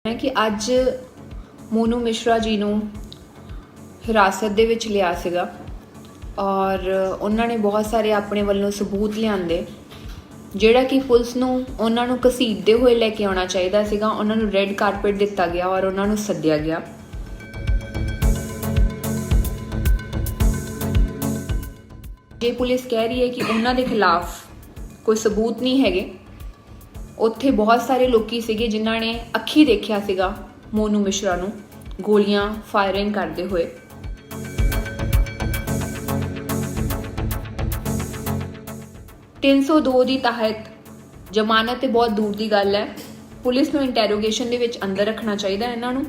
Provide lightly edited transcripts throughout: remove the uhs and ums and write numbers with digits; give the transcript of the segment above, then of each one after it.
ਹੈ ਕਿ ਅੱਜ ਮੋਨੂ ਮਿਸ਼ਰਾ ਜੀ ਨੂੰ ਹਿਰਾਸਤ ਦੇ ਵਿੱਚ ਲਿਆ ਸੀਗਾ ਔਰ ਉਹਨਾਂ ਨੇ ਬਹੁਤ ਸਾਰੇ ਆਪਣੇ ਵੱਲੋਂ ਸਬੂਤ ਲਿਆਂਦੇ ਜਿਹੜਾ ਕਿ ਪੁਲਿਸ ਨੂੰ ਉਹਨਾਂ ਨੂੰ ਘਸੀਟਦੇ ਹੋਏ ਲੈ ਕੇ ਆਉਣਾ ਚਾਹੀਦਾ ਸੀਗਾ। ਉਹਨਾਂ ਨੂੰ ਰੈੱਡ ਕਾਰਪੇਟ ਦਿੱਤਾ ਗਿਆ ਔਰ ਉਹਨਾਂ ਨੂੰ ਸੱਦਿਆ ਗਿਆ। ਜੇ ਪੁਲਿਸ ਕਹਿ ਰਹੀ ਹੈ ਕਿ ਉਹਨਾਂ ਦੇ ਖਿਲਾਫ ਕੋਈ ਸਬੂਤ ਨਹੀਂ ਹੈਗੇ, ਉੱਥੇ ਬਹੁਤ ਸਾਰੇ ਲੋਕੀ ਸੀਗੇ ਜਿਨ੍ਹਾਂ ਨੇ ਅੱਖੀ ਦੇਖਿਆ ਸੀਗਾ ਮੋਨੂ ਮਿਸ਼ਰਾ ਨੂੰ ਗੋਲੀਆਂ ਫਾਇਰਿੰਗ ਕਰਦੇ ਹੋਏ। ਤਿੰਨ 302 ਦੀ ਤਹਿਤ ਜ਼ਮਾਨਤ ਤੇ ਬਹੁਤ ਦੂਰ ਦੀ ਗੱਲ ਹੈ। ਪੁਲਿਸ ਨੂੰ ਇੰਟਰੋਗੇਸ਼ਨ ਦੇ ਵਿੱਚ ਅੰਦਰ ਰੱਖਣਾ ਚਾਹੀਦਾ ਇਹਨਾਂ ਨੂੰ।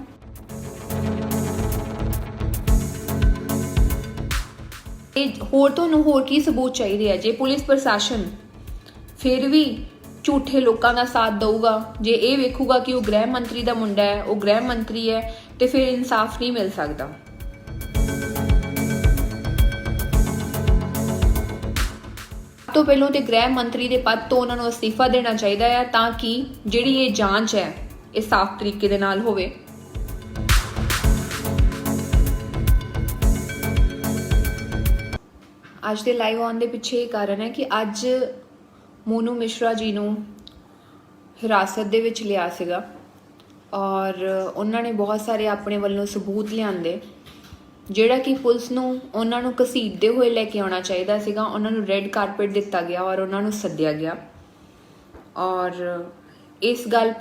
ਹੋਰ ਤੁਹਾਨੂੰ ਹੋਰ ਕੀ ਸਬੂਤ ਚਾਹੀਦੇ ਆ? ਜੇ ਪੁਲਿਸ ਪ੍ਰਸ਼ਾਸਨ ਫਿਰ ਵੀ ਝੂਠੇ ਲੋਕਾਂ ਦਾ ਸਾਥ ਦਊਗਾ, ਜੇ ਇਹ ਵੇਖੂਗਾ ਕਿ ਉਹ ਗ੍ਰਹਿ ਮੰਤਰੀ ਦਾ ਮੁੰਡਾ ਹੈ, ਉਹ ਗ੍ਰਹਿ ਮੰਤਰੀ ਹੈ, ਤੇ ਫਿਰ ਇਨਸਾਫ ਨਹੀਂ ਮਿਲ ਸਕਦਾ। ਸਭ ਤੋਂ ਪਹਿਲਾਂ ਤੇ ਗ੍ਰਹਿ ਮੰਤਰੀ ਦੇ ਪਦ ਤੋਂ ਉਹਨਾਂ ਨੂੰ ਅਸਤੀਫਾ ਦੇਣਾ ਚਾਹੀਦਾ ਹੈ ਤਾਂ ਕਿ ਜਿਹੜੀ ਇਹ ਜਾਂਚ ਹੈ ਇਹ ਸਾਫ਼ ਤਰੀਕੇ ਦੇ ਨਾਲ ਹੋਵੇ। ਅੱਜ ਦੇ ਲਾਈਵ ਆਉਣ ਦੇ ਪਿੱਛੇ ਇਹ ਕਾਰਨ ਹੈ ਕਿ ਅੱਜ ਮੋਨੂ ਮਿਸ਼ਰਾ ਜੀ ਨੂੰ ਹਿਰਾਸਤ ਦੇ ਵਿੱਚ ਲਿਆ ਸੀਗਾ ਔਰ ਉਹਨਾਂ ਨੇ ਬਹੁਤ ਸਾਰੇ ਆਪਣੇ ਵੱਲੋਂ ਸਬੂਤ ਲਿਆਂਦੇ ਜਿਹੜਾ ਕਿ ਪੁਲਿਸ ਨੂੰ ਉਹਨਾਂ ਨੂੰ ਘਸੀਟਦੇ ਹੋਏ ਲੈ ਕੇ ਆਉਣਾ ਚਾਹੀਦਾ ਸੀਗਾ। ਉਹਨਾਂ ਨੂੰ ਰੈੱਡ ਕਾਰਪੇਟ ਦਿੱਤਾ ਗਿਆ ਔਰ ਉਹਨਾਂ ਨੂੰ ਸੱਦਿਆ ਗਿਆ ਔਰ ਇਸ ਗੱਲ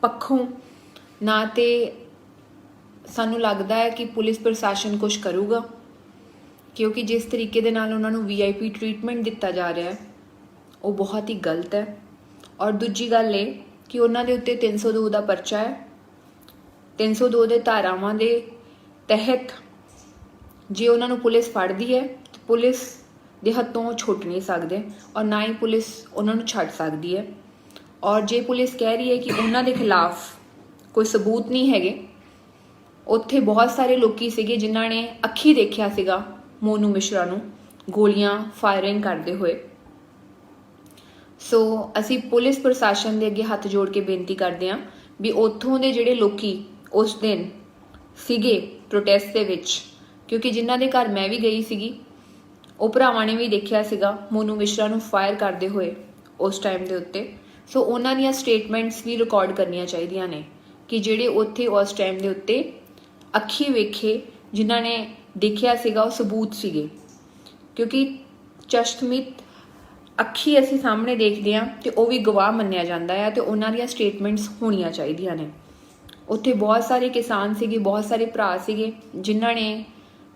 ਪੱਖੋਂ ਨਾ ਤੇ ਸਾਨੂੰ ਲੱਗਦਾ ਹੈ ਕਿ ਪੁਲਿਸ ਪ੍ਰਸ਼ਾਸਨ ਕੁਝ ਕਰੂਗਾ, ਕਿਉਂਕਿ ਜਿਸ ਤਰੀਕੇ ਦੇ ਨਾਲ ਉਹਨਾਂ ਨੂੰ VIP ਟ੍ਰੀਟਮੈਂਟ ਦਿੱਤਾ ਜਾ ਰਿਹਾ ਹੈ ਉਹ ਬਹੁਤ ਹੀ ਗਲਤ ਹੈ। ਔਰ ਦੂਜੀ ਗੱਲ ਇਹ ਕਿ ਉਹਨਾਂ ਦੇ ਉੱਤੇ 302 ਦਾ ਪਰਚਾ ਹੈ। 302 ਦੇ ਧਾਰਾਵਾਂ ਦੇ ਤਹਿਤ ਜੇ ਉਹਨਾਂ ਨੂੰ ਪੁਲਿਸ ਫੜਦੀ ਹੈ ਤਾਂ ਪੁਲਿਸ ਦੇ ਹੱਥੋਂ ਛੁੱਟ ਨਹੀਂ ਸਕਦੇ ਔਰ ਨਾ ਹੀ ਪੁਲਿਸ ਉਹਨਾਂ ਨੂੰ ਛੱਡ ਸਕਦੀ ਹੈ। ਔਰ ਜੇ ਪੁਲਿਸ ਕਹਿ ਰਹੀ ਹੈ ਕਿ ਉਹਨਾਂ ਦੇ ਖਿਲਾਫ ਕੋਈ ਸਬੂਤ ਨਹੀਂ ਹੈਗੇ, ਉੱਥੇ ਬਹੁਤ ਸਾਰੇ ਲੋਕੀ ਸੀਗੇ ਜਿਨ੍ਹਾਂ ਨੇ ਅੱਖੀ ਦੇਖਿਆ ਸੀਗਾ ਮੋਨੂ ਮਿਸ਼ਰਾ ਨੂੰ ਗੋਲੀਆਂ ਫਾਇਰਿੰਗ ਕਰਦੇ ਹੋਏ। ਸੋ ਅਸੀਂ ਪੁਲਿਸ ਪ੍ਰਸ਼ਾਸਨ ਦੇ ਅੱਗੇ ਹੱਥ ਜੋੜ ਕੇ ਬੇਨਤੀ ਕਰਦੇ ਹਾਂ ਵੀ ਉੱਥੋਂ ਦੇ ਜਿਹੜੇ ਲੋਕੀ ਉਸ ਦਿਨ ਸੀਗੇ ਪ੍ਰੋਟੈਸਟ ਦੇ ਵਿੱਚ, ਕਿਉਂਕਿ ਜਿਨ੍ਹਾਂ ਦੇ ਘਰ ਮੈਂ ਵੀ ਗਈ ਸੀਗੀ, ਉਹ ਭਰਾਵਾਂ ਨੇ ਵੀ ਦੇਖਿਆ ਸੀਗਾ ਮੋਨੂ ਮਿਸ਼ਰਾ ਨੂੰ ਫਾਇਰ ਕਰਦੇ ਹੋਏ ਉਸ ਟਾਈਮ ਦੇ ਉੱਤੇ। ਸੋ ਉਹਨਾਂ ਦੀਆਂ ਸਟੇਟਮੈਂਟਸ ਵੀ ਰਿਕਾਰਡ ਕਰਨੀਆਂ ਚਾਹੀਦੀਆਂ ਨੇ ਕਿ ਜਿਹੜੇ ਉੱਥੇ ਉਸ ਟਾਈਮ ਦੇ ਉੱਤੇ ਅੱਖੀ ਵੇਖੇ ਜਿਨ੍ਹਾਂ ਨੇ ਦੇਖਿਆ ਸੀਗਾ ਉਹ ਸਬੂਤ ਸੀਗੇ, ਕਿਉਂਕਿ ਚਸ਼ਮਦੀਦ ਅੱਖੀ ਅਸੀਂ ਸਾਹਮਣੇ ਦੇਖਦੇ ਹਾਂ ਤੇ ਉਹ ਵੀ ਗਵਾਹ ਮੰਨਿਆ ਜਾਂਦਾ ਹੈ ਤੇ ਉਹਨਾਂ ਦੀਆਂ ਸਟੇਟਮੈਂਟਸ ਹੋਣੀਆਂ ਚਾਹੀਦੀਆਂ ਨੇ। ਉੱਥੇ ਬਹੁਤ ਸਾਰੇ ਕਿਸਾਨ ਸੀਗੇ, ਬਹੁਤ ਸਾਰੇ ਭਰਾ ਸੀਗੇ ਜਿਨ੍ਹਾਂ ਨੇ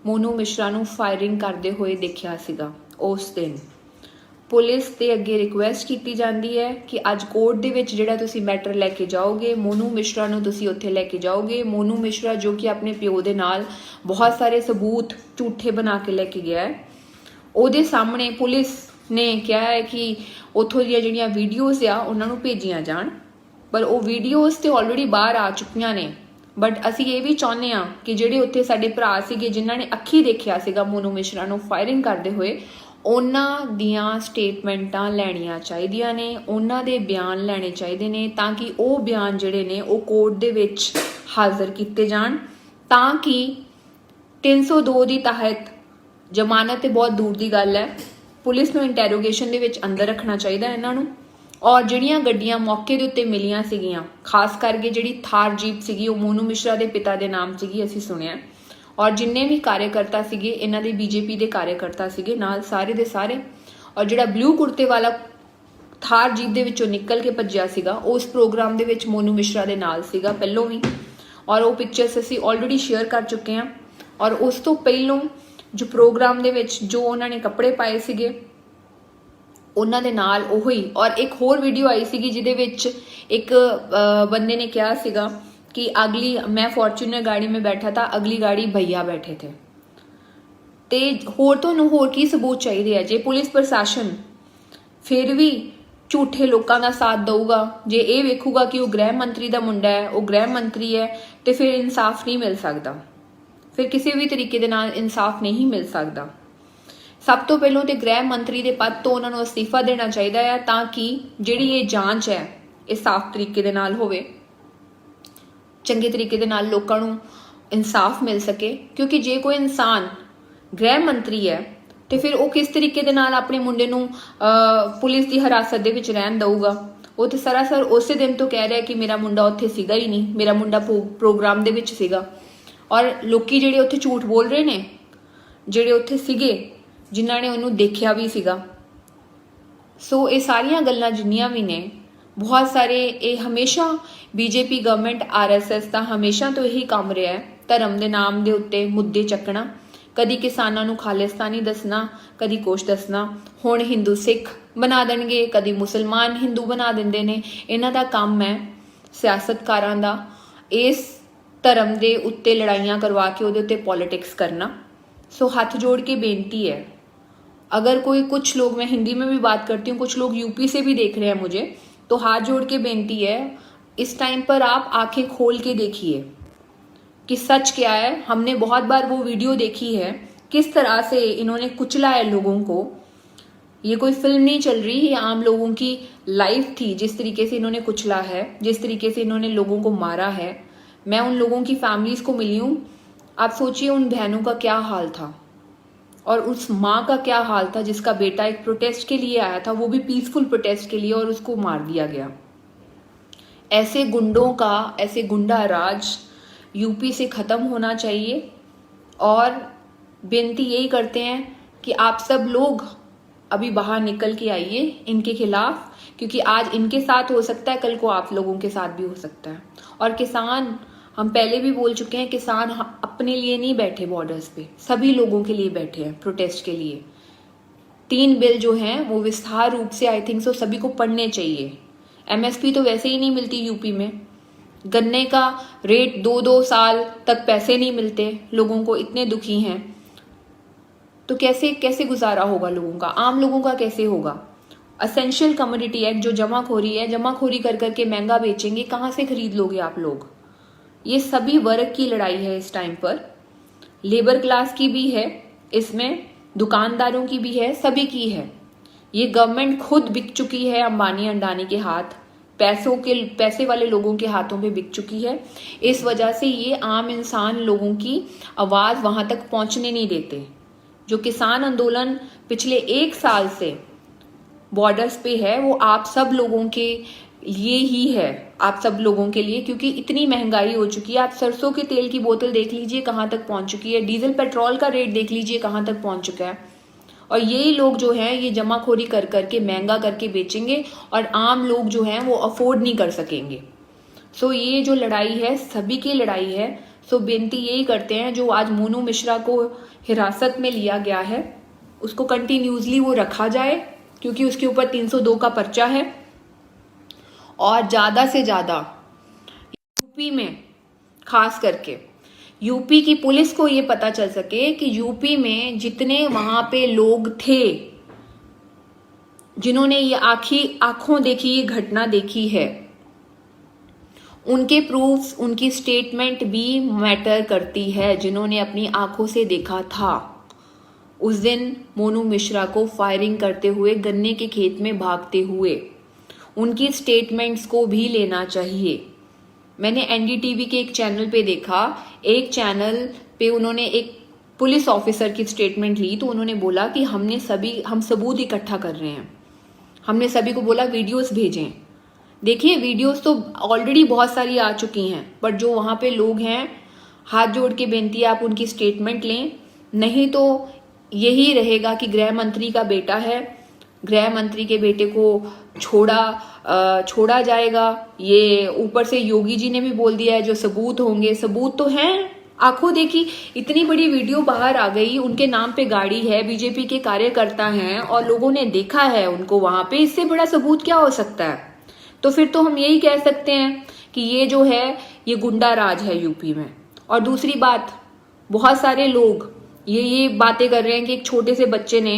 ਮੋਨੂ ਮਿਸ਼ਰਾ ਨੂੰ ਫਾਇਰਿੰਗ ਕਰਦੇ ਹੋਏ ਦੇਖਿਆ ਸੀਗਾ ਉਸ ਦਿਨ। ਪੁਲਿਸ ਦੇ ਅੱਗੇ ਰਿਕੁਐਸਟ ਕੀਤੀ ਜਾਂਦੀ ਹੈ ਕਿ ਅੱਜ ਕੋਰਟ ਦੇ ਵਿੱਚ ਜਿਹੜਾ ਤੁਸੀਂ ਮੈਟਰ ਲੈ ਕੇ ਜਾਓਗੇ, ਮੋਨੂ ਮਿਸ਼ਰਾ ਨੂੰ ਤੁਸੀਂ ਉੱਥੇ ਲੈ ਕੇ ਜਾਓਗੇ। ਮੋਨੂ ਮਿਸ਼ਰਾ ਜੋ ਕਿ ਆਪਣੇ ਪਿਓ ਦੇ ਨਾਲ ਬਹੁਤ ਸਾਰੇ ਸਬੂਤ ਝੂਠੇ ਬਣਾ ਕੇ ਲੈ ਕੇ ਗਿਆ ਹੈ, ਉਹਦੇ ਸਾਹਮਣੇ ਪੁਲਿਸ ਨੇ ਕਿਹਾ ਹੈ ਕਿ ਉੱਥੋਂ ਦੀਆਂ ਜਿਹੜੀਆਂ ਵੀਡੀਓਜ਼ ਆ ਉਹਨਾਂ ਨੂੰ ਭੇਜੀਆਂ ਜਾਣ, ਪਰ ਉਹ ਵੀਡੀਓਜ਼ ਤੇ ਆਲਰੇਡੀ ਬਾਹਰ ਆ ਚੁੱਕੀਆਂ ਨੇ। ਬਟ ਅਸੀਂ ਇਹ ਵੀ ਚਾਹੁੰਦੇ ਹਾਂ ਕਿ ਜਿਹੜੇ ਉੱਥੇ ਸਾਡੇ ਭਰਾ ਸੀਗੇ ਜਿਨ੍ਹਾਂ ਨੇ ਅੱਖੀ ਦੇਖਿਆ ਸੀਗਾ ਮੋਨੂ ਮਿਸ਼ਰਾ ਨੂੰ ਫਾਇਰਿੰਗ ਕਰਦੇ ਹੋਏ, ਉਹਨਾਂ ਦੀਆਂ ਸਟੇਟਮੈਂਟਾਂ ਲੈਣੀਆਂ ਚਾਹੀਦੀਆਂ ਨੇ, ਉਹਨਾਂ ਦੇ ਬਿਆਨ ਲੈਣੇ ਚਾਹੀਦੇ ਨੇ ਤਾਂ ਕਿ ਉਹ ਬਿਆਨ ਜਿਹੜੇ ਨੇ ਉਹ ਕੋਰਟ ਦੇ ਵਿੱਚ ਹਾਜ਼ਰ ਕੀਤੇ ਜਾਣ, ਤਾਂ ਕਿ 302 ਦੀ ਤਹਿਤ ਜ਼ਮਾਨਤ ਤੇ ਬਹੁਤ ਦੂਰ ਦੀ ਗੱਲ ਹੈ। ਪੁਲਿਸ ਨੂੰ ਇੰਟਰੋਗੇਸ਼ਨ ਦੇ ਵਿੱਚ ਅੰਦਰ ਰੱਖਣਾ ਚਾਹੀਦਾ ਇਹਨਾਂ ਨੂੰ। ਔਰ ਜਿਹੜੀਆਂ ਗੱਡੀਆਂ ਮੌਕੇ ਦੇ ਉੱਤੇ ਮਿਲੀਆਂ ਸੀਗੀਆਂ, ਖਾਸ ਕਰਕੇ ਜਿਹੜੀ ਥਾਰ ਜੀਪ ਸੀਗੀ ਉਹ ਮੋਨੂ ਮਿਸ਼ਰਾ ਦੇ ਪਿਤਾ ਦੇ ਨਾਮ ਸੀਗੀ, ਅਸੀਂ ਸੁਣਿਆ। ਔਰ ਜਿੰਨੇ ਵੀ ਕਾਰਜਕਰਤਾ ਸੀਗੇ ਇਹਨਾਂ ਦੇ BJP ਦੇ ਕਾਰਜਕਰਤਾ ਸੀਗੇ ਨਾਲ ਸਾਰੇ ਦੇ ਸਾਰੇ। ਔਰ ਜਿਹੜਾ ਬਲੂ ਕੁੜਤੇ ਵਾਲਾ ਥਾਰ ਜੀਪ ਦੇ ਵਿੱਚੋਂ ਨਿਕਲ ਕੇ ਭੱਜਿਆ ਸੀਗਾ ਉਸ ਪ੍ਰੋਗਰਾਮ ਦੇ ਵਿੱਚ ਮੋਨੂ ਮਿਸ਼ਰਾ ਦੇ ਨਾਲ ਸੀਗਾ ਪਹਿਲੋਂ ਵੀ, ਔਰ ਉਹ ਪਿਕਚਰਸ ਅਸੀਂ ਆਲਰੇਡੀ ਸ਼ੇਅਰ ਕਰ ਚੁੱਕੇ ਹਾਂ। ਔਰ ਉਸ ਤੋਂ ਪਹਿਲੋਂ ਜੋ ਪ੍ਰੋਗਰਾਮ ਦੇ ਵਿੱਚ ਜੋ ਉਹਨਾਂ ਨੇ ਕੱਪੜੇ ਪਾਏ ਸੀਗੇ ਉਹਨਾਂ ਦੇ ਨਾਲ ਉਹੀ। ਔਰ ਇੱਕ ਹੋਰ ਵੀਡੀਓ ਆਈ ਸੀਗੀ ਜਿਹਦੇ ਵਿੱਚ ਇੱਕ ਬੰਦੇ ਨੇ ਕਿਹਾ ਸੀਗਾ कि अगली मैं फॉर्च्यूनर गाड़ी में बैठा था, अगली गाड़ी भैया बैठे थे। ਤੇ ਹੋਰ ਤੁਹਾਨੂੰ ਹੋਰ ਕੀ ਸਬੂਤ ਚਾਹੀਦੇ ਆ? ਜੇ ਪੁਲਿਸ ਪ੍ਰਸ਼ਾਸਨ ਫਿਰ ਵੀ ਝੂਠੇ ਲੋਕਾਂ ਦਾ ਸਾਥ ਦਊਗਾ, ਜੇ ਇਹ ਵੇਖੂਗਾ ਕਿ ਉਹ ਗ੍ਰਹਿ ਮੰਤਰੀ ਦਾ ਮੁੰਡਾ ਹੈ, ਉਹ ਗ੍ਰਹਿ ਮੰਤਰੀ ਹੈ, ਤੇ ਫਿਰ ਇਨਸਾਫ ਨਹੀਂ ਮਿਲ ਸਕਦਾ, ਫਿਰ ਕਿਸੇ ਵੀ ਤਰੀਕੇ ਦੇ ਨਾਲ ਇਨਸਾਫ ਨਹੀਂ ਮਿਲ ਸਕਦਾ। ਸਭ ਤੋਂ ਪਹਿਲਾਂ ਤੇ ਗ੍ਰਹਿ ਮੰਤਰੀ ਦੇ ਪਦ ਤੋਂ ਉਹਨਾਂ ਨੂੰ ਅਸਤੀਫਾ ਦੇਣਾ ਚਾਹੀਦਾ ਹੈ ਤਾਂ ਕਿ ਜਿਹੜੀ ਇਹ ਜਾਂਚ ਹੈ ਇਹ ਸਾਫ਼ ਤਰੀਕੇ ਦੇ ਨਾਲ ਹੋਵੇ। ਚੰਗੇ ਤਰੀਕੇ ਦੇ ਨਾਲ ਲੋਕਾਂ ਨੂੰ ਇਨਸਾਫ ਮਿਲ ਸਕੇ। ਕਿਉਂਕਿ ਜੇ ਕੋਈ ਇਨਸਾਨ ਗ੍ਰਹਿ ਮੰਤਰੀ ਹੈ ਤੇ ਫਿਰ ਉਹ ਕਿਸ ਤਰੀਕੇ ਦੇ ਨਾਲ ਆਪਣੇ ਮੁੰਡੇ ਨੂੰ ਪੁਲਿਸ ਦੀ ਹਿਰਾਸਤ ਦੇ ਵਿੱਚ ਰਹਿਣ ਦਊਗਾ। ਉਹ ਤੇ ਸਰਾਸਰ ਉਸੇ ਦਿਨ ਤੋਂ ਕਹਿ ਰਿਹਾ ਕਿ ਮੇਰਾ ਮੁੰਡਾ ਉੱਥੇ ਸੀਗਾ ਹੀ ਨਹੀਂ, ਮੇਰਾ ਮੁੰਡਾ ਪ੍ਰੋਗਰਾਮ ਦੇ ਵਿੱਚ ਸੀਗਾ। ਔਰ ਲੋਕੀ ਜਿਹੜੇ ਉੱਥੇ ਝੂਠ ਬੋਲ ਰਹੇ ਨੇ, ਜਿਹੜੇ ਉੱਥੇ ਸੀਗੇ, ਜਿਨ੍ਹਾਂ ਨੇ ਉਹਨੂੰ ਦੇਖਿਆ ਵੀ ਸੀਗਾ। ਸੋ ਇਹ ਸਾਰੀਆਂ ਗੱਲਾਂ ਜਿੰਨੀਆਂ ਵੀ ਨੇ, ਬਹੁਤ ਸਾਰੇ ਇਹ ਹਮੇਸ਼ਾ ਬੀਜੇਪੀ ਗਵਰਨਮੈਂਟ RSS ਦਾ ਹਮੇਸ਼ਾ ਤੋਂ ਇਹੀ ਕੰਮ ਰਿਹਾ ਹੈ, ਧਰਮ ਦੇ ਨਾਮ ਦੇ ਉੱਤੇ ਮੁੱਦੇ ਚੱਕਣਾ। ਕਦੀ ਕਿਸਾਨਾਂ ਨੂੰ ਖਾਲਿਸਤਾਨੀ ਦੱਸਣਾ, ਕਦੀ ਕੁਛ ਦੱਸਣਾ। ਹੁਣ ਹਿੰਦੂ ਸਿੱਖ ਬਣਾ ਦੇਣਗੇ, ਕਦੀ ਮੁਸਲਮਾਨ ਹਿੰਦੂ ਬਣਾ ਦਿੰਦੇ ਨੇ। ਇਹਨਾਂ ਦਾ ਕੰਮ ਹੈ ਸਿਆਸਤਕਾਰਾਂ ਦਾ ਇਸ ਧਰਮ ਦੇ ਉੱਤੇ ਲੜਾਈਆਂ ਕਰਵਾ ਕੇ ਉਹਦੇ ਉੱਤੇ पॉलिटिक्स करना। सो हाथ जोड़ के बेनती है, अगर कोई कुछ लोग, मैं हिंदी में भी बात करती हूँ, कुछ लोग यूपी से भी देख रहे हैं मुझे, तो हाथ जोड़ के बेनती है इस टाइम पर आप आंखें खोल के देखिए कि सच क्या है। हमने बहुत बार वो वीडियो देखी है किस तरह से इन्होंने कुचला है लोगों को। ये कोई फिल्म नहीं चल रही, ये आम लोगों की लाइफ थी। जिस तरीके से इन्होंने कुचला है, जिस तरीके से इन्होंने लोगों को मारा है, मैं उन लोगों की फैमिलीज को मिली हूँ। आप सोचिए उन बहनों का क्या हाल था और उस माँ का क्या हाल था जिसका बेटा एक प्रोटेस्ट के लिए आया था, वो भी पीसफुल प्रोटेस्ट के लिए, और उसको मार दिया गया। ऐसे गुंडों का, ऐसे गुंडा राज यूपी से ख़त्म होना चाहिए। और बेनती यही करते हैं कि आप सब लोग अभी बाहर निकल के आइए इनके खिलाफ, क्योंकि आज इनके साथ हो सकता है, कल को आप लोगों के साथ भी हो सकता है। और किसान, हम पहले भी बोल चुके हैं, किसान अपने लिए नहीं बैठे बॉर्डर्स पे, सभी लोगों के लिए बैठे हैं प्रोटेस्ट के लिए। 3 बिल जो हैं वो विस्तार रूप से आई थिंक सो सभी को पढ़ने चाहिए। MSP तो वैसे ही नहीं मिलती यूपी में, गन्ने का रेट 2-2 साल तक पैसे नहीं मिलते, लोगों को इतने दुखी हैं, तो कैसे कैसे गुजारा होगा लोगों का, आम लोगों का कैसे होगा। असेंशियल कमोडिटी एक्ट जो जमाखोरी है, जमाखोरी कर करके महंगा बेचेंगे, कहाँ से खरीद लोगे आप लोग। ये सभी वर्ग की लड़ाई है इस टाइम पर, लेबर क्लास की भी है इसमें, दुकानदारों की भी है, सभी की है। ये गवर्नमेंट खुद बिक चुकी है अंबानी अंडानी के हाथ, पैसे वाले लोगों के हाथों पे बिक चुकी है। इस वजह से ये आम इंसान लोगों की आवाज़ वहाँ तक पहुँचने नहीं देते। जो किसान आंदोलन पिछले 1 साल से बॉर्डर्स पे है, वो आप सब लोगों के लिए ही है, आप सब लोगों के लिए, क्योंकि इतनी महंगाई हो चुकी है। आप सरसों के तेल की बोतल देख लीजिए कहाँ तक पहुँच चुकी है, डीजल पेट्रोल का रेट देख लीजिए कहाँ तक पहुँच चुका है। और यही लोग जो हैं ये जमाखोरी कर करके महंगा करके बेचेंगे और आम लोग जो हैं वो अफोर्ड नहीं कर सकेंगे। सो ये जो लड़ाई है सभी की लड़ाई है। सो बेनती यही करते हैं, जो आज मोनू मिश्रा को हिरासत में लिया गया है उसको कंटिन्यूसली वो रखा जाए, क्योंकि उसके ऊपर 302 का पर्चा है। और ज़्यादा से ज़्यादा यूपी में, खास करके यूपी की पुलिस को ये पता चल सके कि यूपी में जितने वहाँ पे लोग थे जिन्होंने ये आंखों देखी ये घटना देखी है, उनके प्रूफ्स, उनकी स्टेटमेंट भी मैटर करती है। जिन्होंने अपनी आंखों से देखा था उस दिन मोनू मिश्रा को फायरिंग करते हुए, गन्ने के खेत में भागते हुए, उनकी स्टेटमेंट्स को भी लेना चाहिए। मैंने NDTV के एक चैनल पे देखा, एक चैनल पे उन्होंने एक पुलिस ऑफिसर की स्टेटमेंट ली, तो उन्होंने बोला कि हम सबूत इकट्ठा कर रहे हैं। हमने सभी को बोला वीडियोस भेजें। देखिए वीडियोस तो ऑलरेडी बहुत सारी आ चुकी हैं, बट जो वहाँ पे लोग हैं, हाथ जोड़ के बेनती है आप उनकी स्टेटमेंट लें, नहीं तो यही रहेगा कि गृह मंत्री का बेटा है, गृह मंत्री के बेटे को छोड़ा जाएगा। ये ऊपर से योगी जी ने भी बोल दिया है जो सबूत होंगे, सबूत तो हैं, आंखों देखी इतनी बड़ी वीडियो बाहर आ गई, उनके नाम पे गाड़ी है, बीजेपी के कार्यकर्ता हैं और लोगों ने देखा है उनको वहां पे, इससे बड़ा सबूत क्या हो सकता है। तो फिर तो हम यही कह सकते हैं कि ये जो है ये गुंडा राज है यूपी में। और दूसरी बात, बहुत सारे लोग ये बातें कर रहे हैं कि एक छोटे से बच्चे ने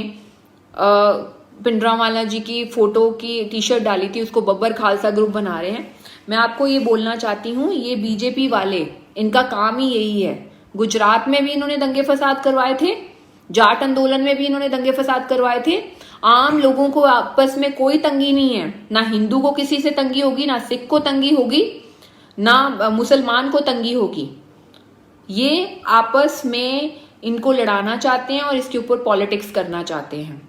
भिंडरावाला जी की फोटो की टी-शर्ट डाली थी, उसको बब्बर खालसा ग्रुप बना रहे हैं। मैं आपको ये बोलना चाहती हूँ, ये बीजेपी वाले, इनका काम ही यही है। गुजरात में भी इन्होंने दंगे फसाद करवाए थे, जाट आंदोलन में भी इन्होंने दंगे फसाद करवाए थे। आम लोगों को आपस में कोई तंगी नहीं है, ना हिंदू को किसी से तंगी होगी, ना सिख को तंगी होगी, ना मुसलमान को तंगी होगी। ये आपस में इनको लड़ाना चाहते हैं और इसके ऊपर पॉलिटिक्स करना चाहते हैं।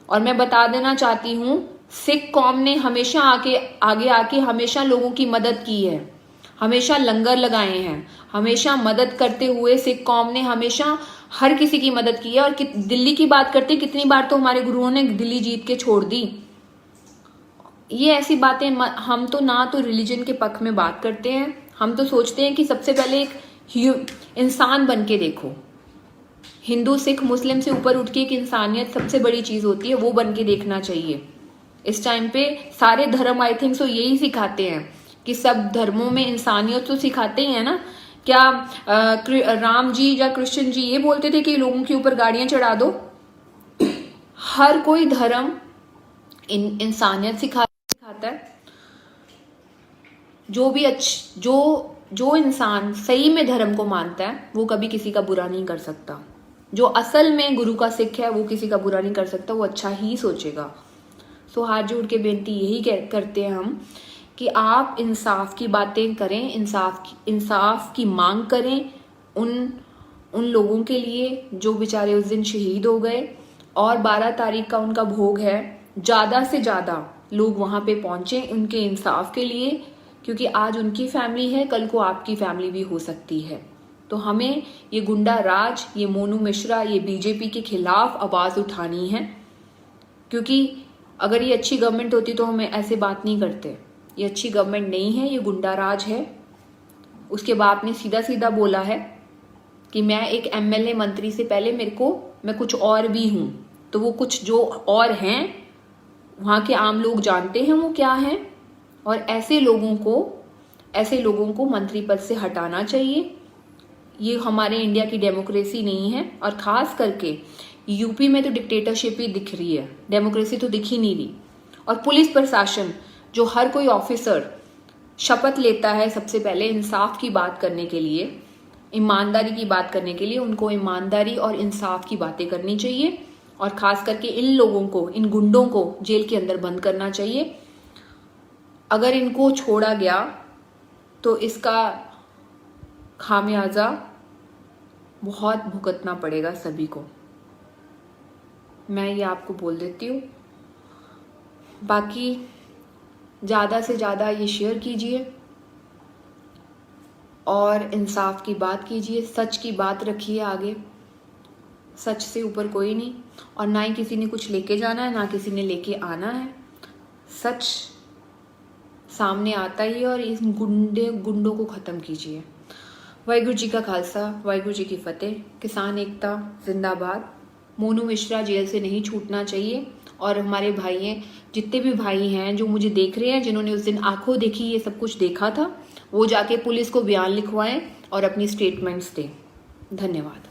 और मैं बता देना चाहती हूँ, सिख कौम ने हमेशा आगे आके हमेशा लोगों की मदद की है, हमेशा लंगर लगाए हैं, हमेशा मदद करते हुए सिख कौम ने हमेशा हर किसी की मदद की है। और दिल्ली की बात करते, कितनी बार तो हमारे गुरुओं ने दिल्ली जीत के छोड़ दी। ये ऐसी बातें हम तो ना तो रिलीजन के पक्ष में बात करते हैं, हम तो सोचते हैं कि सबसे पहले एक इंसान बन के देखो। हिंदू सिख मुस्लिम से ऊपर उठ के एक इंसानियत सबसे बड़ी चीज होती है, वो बन के देखना चाहिए। इस टाइम पे सारे धर्म आई थिंक सो यही सिखाते हैं कि सब धर्मों में इंसानियत तो सिखाते ही है ना। क्या राम जी या कृष्ण जी ये बोलते थे कि लोगों के ऊपर गाड़ियां चढ़ा दो? हर कोई धर्म इंसानियत सिखाता है। जो भी जो इंसान सही में धर्म को मानता है वो कभी किसी का बुरा नहीं कर सकता। जो असल में गुरु का सिख है वो किसी का बुरा नहीं कर सकता, वो अच्छा ही सोचेगा। सो हाथ जोड़ के बेनती यही करते हैं हम कि आप इंसाफ की बातें करें, इंसाफ की मांग करें उन लोगों के लिए जो बेचारे उस दिन शहीद हो गए। और 12 तारीख का उनका भोग है, ज़्यादा से ज़्यादा लोग वहाँ पे पहुँचे उनके इंसाफ के लिए, क्योंकि आज उनकी फैमिली है, कल को आपकी फैमिली भी हो सकती है। तो हमें ये गुंडा राज, ये मोनू मिश्रा, ये बीजेपी के खिलाफ आवाज़ उठानी है। क्योंकि अगर ये अच्छी गवर्नमेंट होती तो हमें ऐसे बात नहीं करते। ये अच्छी गवर्नमेंट नहीं है, ये गुंडा राज है। उसके बाप ने सीधा सीधा बोला है कि मैं एक एमएलए मंत्री से पहले मैं कुछ और भी हूं। तो वो कुछ जो और हैं वहां के आम लोग जानते हैं वो क्या है। और ऐसे लोगों को मंत्री पद से हटाना चाहिए। ये हमारे इंडिया की डेमोक्रेसी नहीं है। और खास करके यूपी में तो डिक्टेटरशिप ही दिख रही है, डेमोक्रेसी तो दिख ही नहीं रही। और पुलिस प्रशासन, जो हर कोई ऑफिसर शपथ लेता है सबसे पहले इंसाफ की बात करने के लिए, ईमानदारी की बात करने के लिए, उनको ईमानदारी और इंसाफ की बातें करनी चाहिए। और खास करके इन लोगों को, इन गुंडों को जेल के अंदर बंद करना चाहिए। अगर इनको छोड़ा गया तो इसका खामियाजा बहुत भुगतना पड़ेगा सभी को। मैं ये आपको बोल देती हूँ। बाकी ज़्यादा से ज़्यादा ये शेयर कीजिए और इंसाफ की बात कीजिए, सच की बात रखिए आगे। सच से ऊपर कोई नहीं, और ना ही किसी ने कुछ लेके जाना है, ना किसी ने लेके आना है। सच सामने आता ही, और इस गुंडों को ख़त्म कीजिए। वाहिगुरू जी का खालसा, वाहिगुरू जी की फतेह। किसान एकता जिंदाबाद। मोनू मिश्रा जेल से नहीं छूटना चाहिए। और हमारे भाई हैं, जितने भी भाई हैं जो मुझे देख रहे हैं, जिन्होंने उस दिन आंखों देखी ये सब कुछ देखा था, वो जाके पुलिस को बयान लिखवाएं और अपनी स्टेटमेंट्स दें। धन्यवाद।